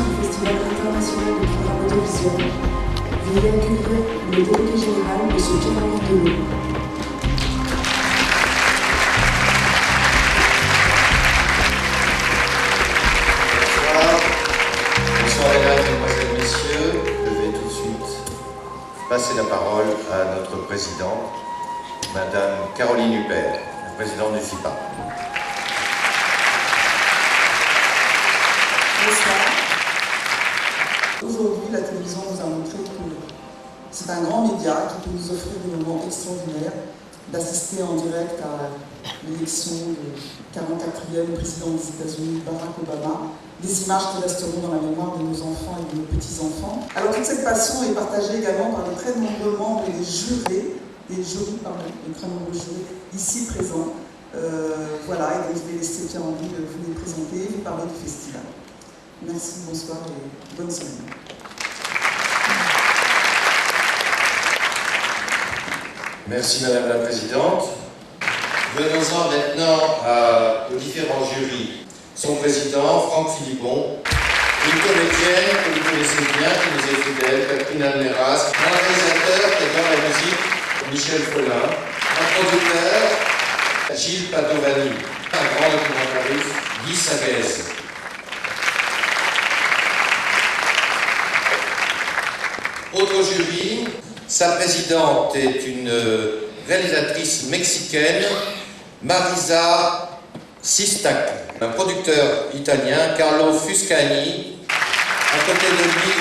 du Festival international de programme audiovisuel, veuillez accueillir le délégué général, M. Pierre-Henri Denis. Bonsoir mesdames, mesdemoiselles, messieurs. Je vais tout de suite passer la parole à notre présidente, Madame Caroline Huppert, la présidente du FIPA. Bonsoir. Aujourd'hui, la télévision nous a montré que c'est un grand média qui peut nous offrir des moments extraordinaires, d'assister en direct à l'élection du 44e président des États-Unis, Barack Obama, des images qui resteront dans la mémoire de nos enfants et de nos petits-enfants. Alors toute cette passion est partagée également par les très nombreux membres et les jurés, les très nombreux jurés ici présents. Voilà, et donc je vais laisser Pierre-Henri vous les présenter, vous parler du festival. Merci, bonsoir et bonne semaine. Merci Madame la Présidente. Venons-en maintenant aux différents jurys. Son président, Franck Philippon, une comédienne que vous connaissez bien, qui nous est fidèle, Catherine Almeras, un réalisateur qui est dans la musique, Michel Follin, un producteur, Gilles Padovani, un grand documentariste, Guy Sagaise. Autre jury, sa présidente est une réalisatrice mexicaine, Marisa Sistac, un producteur italien, Carlo Fuscani, à côté de lui,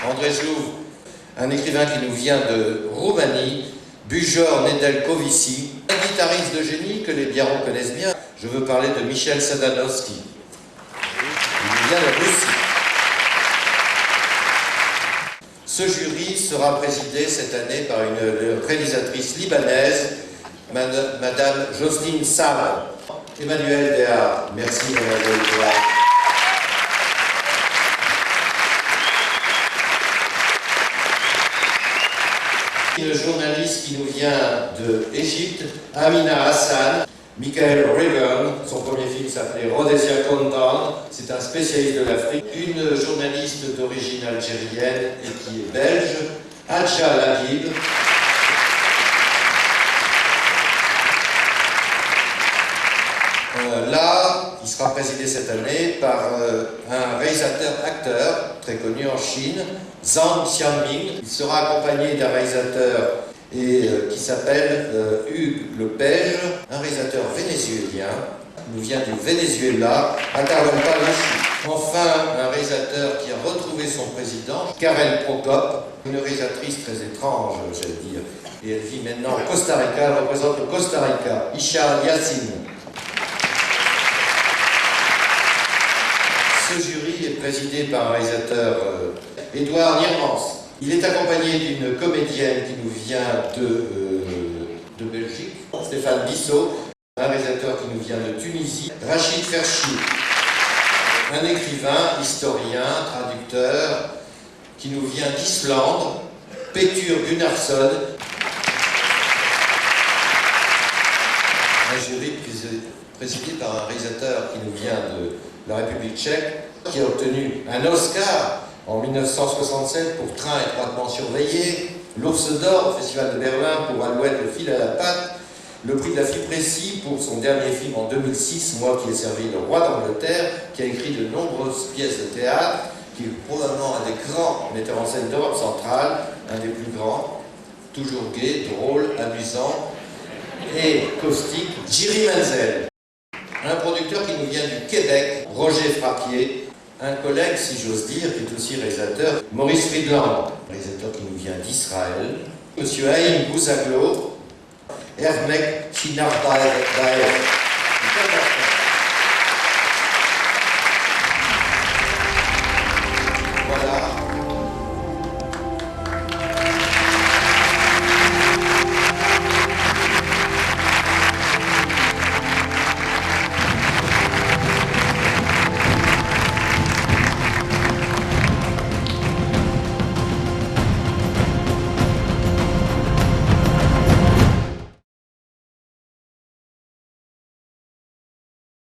André Jouve, un écrivain qui nous vient de Roumanie, Bujor Nedelkovici, un guitariste de génie que les Biarros connaissent bien. Je veux parler de Michel Sadanowski. Il nous vient de Russie. Ce jury sera présidé cette année par une réalisatrice libanaise, Madame Jocelyne Sabre. Emmanuel Déard. Merci Emmanuel Déard. Une journaliste qui nous vient d'Égypte, Amina Hassan. Michael Rayburn, son premier film s'appelait Rhodesia Content, c'est un spécialiste de l'Afrique. Une journaliste d'origine algérienne et qui est belge, Adja Laghib. Là, il sera présidé cette année par un réalisateur-acteur très connu en Chine, Zhang Xiaoming. Il sera accompagné d'un réalisateur qui s'appelle Hugues Lepage, un réalisateur vénézuélien, qui nous vient du Venezuela, Atahualpa Lachi. Enfin, un réalisateur qui a retrouvé son président, Karen Prokop, une réalisatrice très étrange, j'allais dire, et elle vit maintenant au Costa Rica, elle représente le Costa Rica, Isha Yassine. Ce jury est présidé par un réalisateur, Édouard Niermans. Il est accompagné d'une comédienne qui nous vient de Belgique, Stéphane Bissot, un réalisateur qui nous vient de Tunisie, Rachid Ferchi, un écrivain, historien, traducteur, qui nous vient d'Islande, Pétur Gunnarsson, un jury présidé par un réalisateur qui nous vient de la République tchèque, qui a obtenu un Oscar en 1967 pour Train étroitement surveillé, l'Ours d'Or au Festival de Berlin pour Alouette, le fil à la patte, le prix de la Fipressi pour son dernier film en 2006, Moi qui ai servi le roi d'Angleterre, qui a écrit de nombreuses pièces de théâtre, qui est probablement un des grands metteurs en scène d'Europe centrale, un des plus grands, toujours gai, drôle, amusant et caustique, Jiri Menzel. Un producteur qui nous vient du Québec, Roger Frappier, un collègue, si j'ose dire, qui est aussi réalisateur, Maurice Friedland, réalisateur qui nous vient d'Israël, Monsieur Haïm Bouzaglo, Hermek Chinardaev.